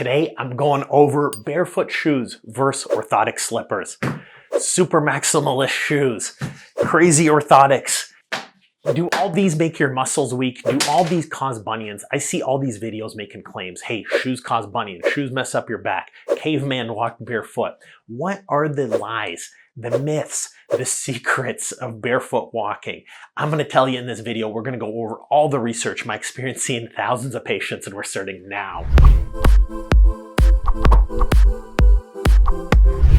Today I'm going over barefoot shoes versus orthotic slippers. Super maximalist shoes, crazy orthotics. Do all these make your muscles weak? Do all these cause bunions? I see all these videos making claims. Hey, shoes cause bunions. Shoes mess up your back. Caveman walked barefoot. What are the lies, the myths, the secrets of barefoot walking? I'm going to tell you in this video. We're going to go over all the research, my experience seeing thousands of patients, and we're starting now.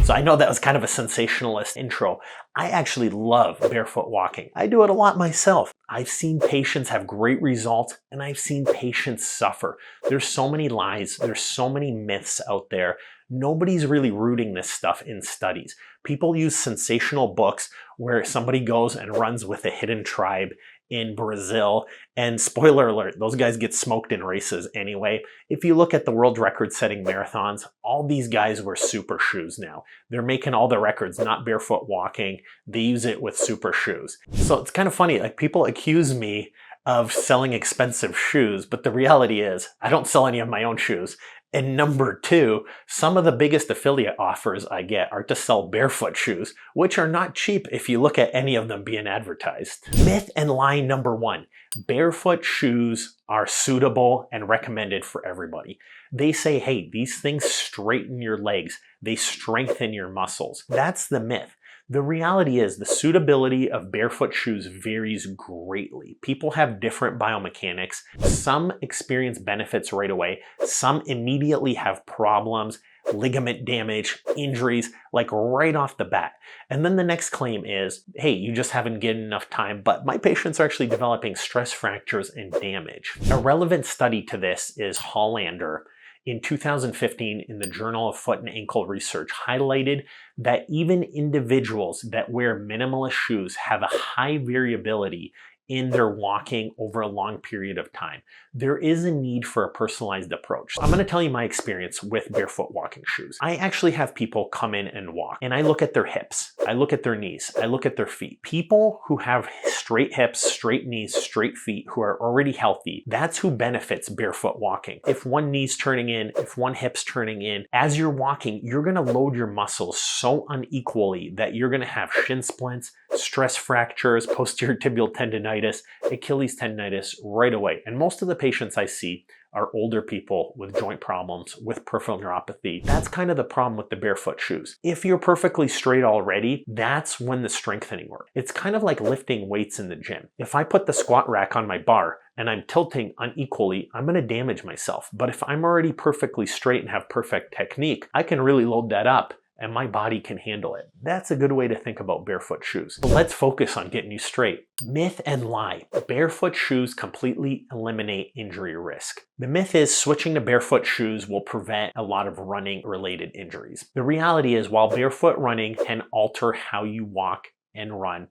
So I know that was kind of a sensationalist intro. I actually love barefoot walking. I do it a lot myself. I've seen patients have great results and I've seen patients suffer. There's so many lies. There's so many myths out there. Nobody's really rooting this stuff in studies. People use sensational books where somebody goes and runs with a hidden tribe in Brazil, and spoiler alert, those guys get smoked in races anyway. If you look at the world record setting marathons, all these guys wear super shoes now. They're making all the records, not barefoot walking. They use it with super shoes. So it's kind of funny, like people accuse me of selling expensive shoes, but the reality is I don't sell any of my own shoes. And number two, some of the biggest affiliate offers I get are to sell barefoot shoes, which are not cheap if you look at any of them being advertised. Myth and lie number one, barefoot shoes are suitable and recommended for everybody. They say, hey, these things straighten your legs. They strengthen your muscles. That's the myth. The reality is the suitability of barefoot shoes varies greatly. People have different biomechanics. Some experience benefits right away. Some immediately have problems, ligament damage, injuries, like right off the bat. And then the next claim is, hey, you just haven't given enough time, but my patients are actually developing stress fractures and damage. A relevant study to this is Hollander in 2015 in the Journal of Foot and Ankle Research highlighted that even individuals that wear minimalist shoes have a high variability in their walking over a long period of time. There is a need for a personalized approach. I'm going to tell you my experience with barefoot walking shoes. I actually have people come in and walk, and I look at their hips, I look at their knees, I look at their feet. People who have straight hips, straight knees, straight feet, who are already healthy, that's who benefits barefoot walking. If one knee's turning in, if one hip's turning in, as you're walking, you're going to load your muscles so unequally that you're going to have shin splints, stress fractures, posterior tibial tendonitis, Achilles tendonitis right away. And most of the patients I see are older people with joint problems, with peripheral neuropathy. That's kind of the problem with the barefoot shoes. If you're perfectly straight already, that's when the strengthening works. It's kind of like lifting weights in the gym. If I put the squat rack on my bar and I'm tilting unequally, I'm going to damage myself. But if I'm already perfectly straight and have perfect technique, I can really load that up and my body can handle it. That's a good way to think about barefoot shoes. But let's focus on getting you straight. Myth and lie. Barefoot shoes completely eliminate injury risk. The myth is switching to barefoot shoes will prevent a lot of running related injuries. The reality is while barefoot running can alter how you walk and run,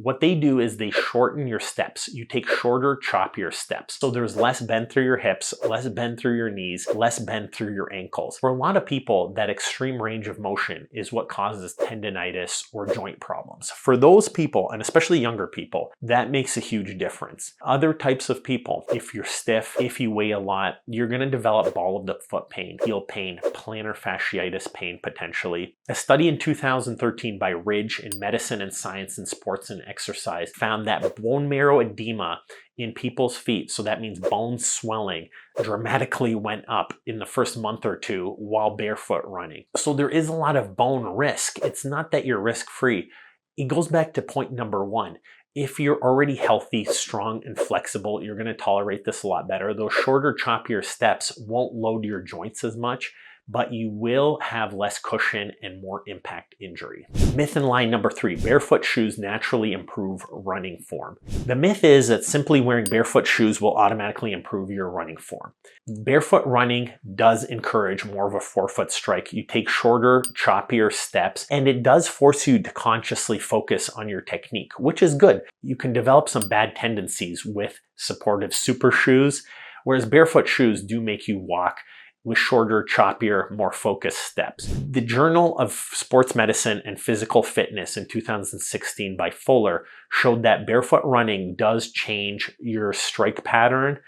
what they do is they shorten your steps. You take shorter, choppier steps. So there's less bend through your hips, less bend through your knees, less bend through your ankles. For a lot of people, that extreme range of motion is what causes tendonitis or joint problems. For those people, and especially younger people, that makes a huge difference. Other types of people, if you're stiff, if you weigh a lot, you're going to develop ball of the foot pain, heel pain, plantar fasciitis pain potentially. A study in 2013 by Ridge in Medicine and Science and Sports and Exercise found that bone marrow edema in people's feet, so that means bone swelling, dramatically went up in the first month or two while barefoot running. So there is a lot of bone risk. It's not that you're risk-free. It goes back to point number one. If you're already healthy, strong, and flexible, you're going to tolerate this a lot better. Those shorter, choppier steps won't load your joints as much, but you will have less cushion and more impact injury. Myth and lie number three, barefoot shoes naturally improve running form. The myth is that simply wearing barefoot shoes will automatically improve your running form. Barefoot running does encourage more of a forefoot strike. You take shorter, choppier steps, and it does force you to consciously focus on your technique, which is good. You can develop some bad tendencies with supportive super shoes, whereas barefoot shoes do make you walk with shorter, choppier, more focused steps. The Journal of Sports Medicine and Physical Fitness in 2016 by Fuller showed that barefoot running does change your strike pattern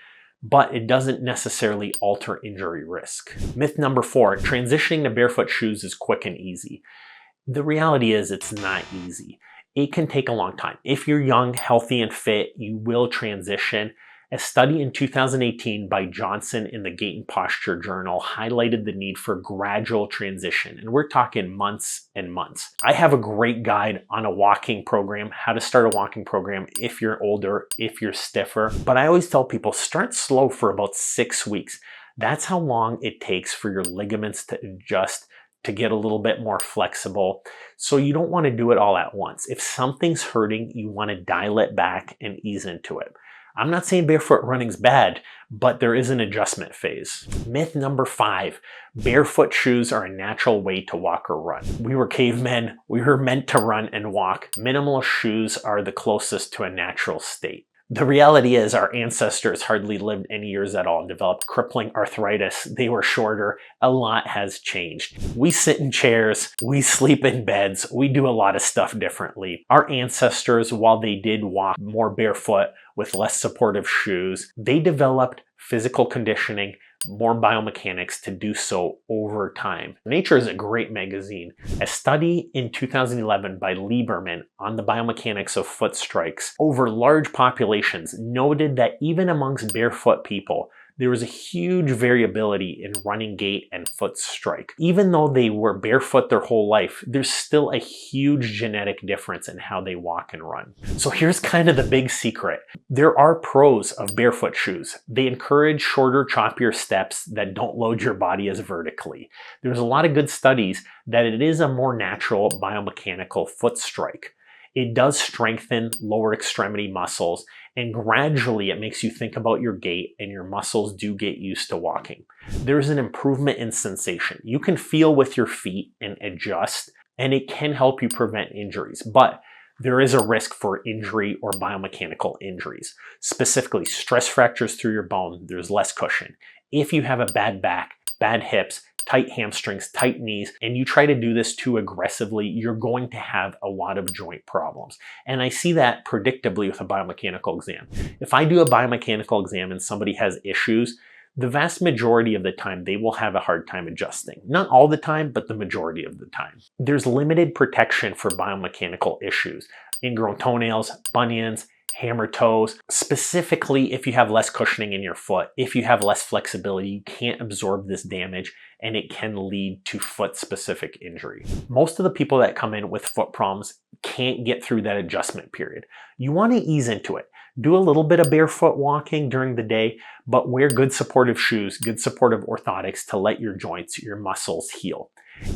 but it doesn't necessarily alter injury risk. Myth number 4, transitioning to barefoot shoes is quick and easy. The reality is it's not easy. It can take a long time. If you're young, healthy, and fit, you will transition. A study in 2018 by Johnson in the Gait and Posture Journal highlighted the need for gradual transition, and we're talking months and months. I have a great guide on a walking program, how to start a walking program if you're older, if you're stiffer, but I always tell people start slow for about 6 weeks. That's how long it takes for your ligaments to adjust, to get a little bit more flexible. So you don't want to do it all at once. If something's hurting, you want to dial it back and ease into it. I'm not saying barefoot running's bad, but there is an adjustment phase. Myth number 5, barefoot shoes are a natural way to walk or run. We were cavemen. We were meant to run and walk. Minimalist shoes are the closest to a natural state. The reality is our ancestors hardly lived any years at all and developed crippling arthritis. They were shorter. A lot has changed. We sit in chairs. We sleep in beds. We do a lot of stuff differently. Our ancestors, while they did walk more barefoot with less supportive shoes, they developed physical conditioning, more biomechanics to do so over time. Nature is a great magazine. A study in 2011 by Lieberman on the biomechanics of foot strikes over large populations noted that even amongst barefoot people, there was a huge variability in running gait and foot strike. Even though they were barefoot their whole life, there's still a huge genetic difference in how they walk and run. So here's kind of the big secret. There are pros of barefoot shoes. They encourage shorter, choppier steps that don't load your body as vertically. There's a lot of good studies that it is a more natural biomechanical foot strike. It does strengthen lower extremity muscles, and gradually it makes you think about your gait and your muscles do get used to walking. There's an improvement in sensation. You can feel with your feet and adjust, and it can help you prevent injuries, but there is a risk for injury or biomechanical injuries. Specifically, stress fractures through your bone, there's less cushion. If you have a bad back, bad hips, tight hamstrings, tight knees, and you try to do this too aggressively, you're going to have a lot of joint problems. And I see that predictably with a biomechanical exam. If I do a biomechanical exam and somebody has issues, the vast majority of the time they will have a hard time adjusting. Not all the time, but the majority of the time. There's limited protection for biomechanical issues. Ingrown toenails, bunions, hammer toes. Specifically, if you have less cushioning in your foot, if you have less flexibility, you can't absorb this damage and it can lead to foot-specific injury. Most of the people that come in with foot problems can't get through that adjustment period. You want to ease into it. Do a little bit of barefoot walking during the day, but wear good supportive shoes, good supportive orthotics to let your joints, your muscles heal.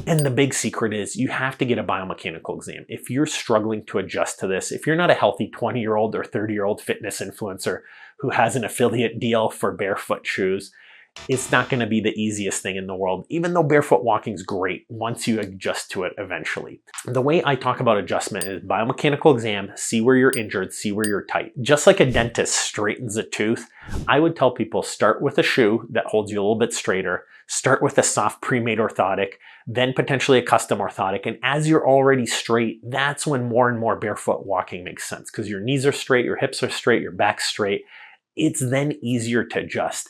And the big secret is you have to get a biomechanical exam. If you're struggling to adjust to this, if you're not a healthy 20-year-old or 30-year-old fitness influencer who has an affiliate deal for barefoot shoes, it's not going to be the easiest thing in the world, even though barefoot walking is great once you adjust to it eventually. The way I talk about adjustment is biomechanical exam, see where you're injured, see where you're tight. Just like a dentist straightens a tooth, I would tell people start with a shoe that holds you a little bit straighter, start with a soft pre-made orthotic, then potentially a custom orthotic. And as you're already straight, that's when more and more barefoot walking makes sense because your knees are straight, your hips are straight, your back's straight. It's then easier to adjust.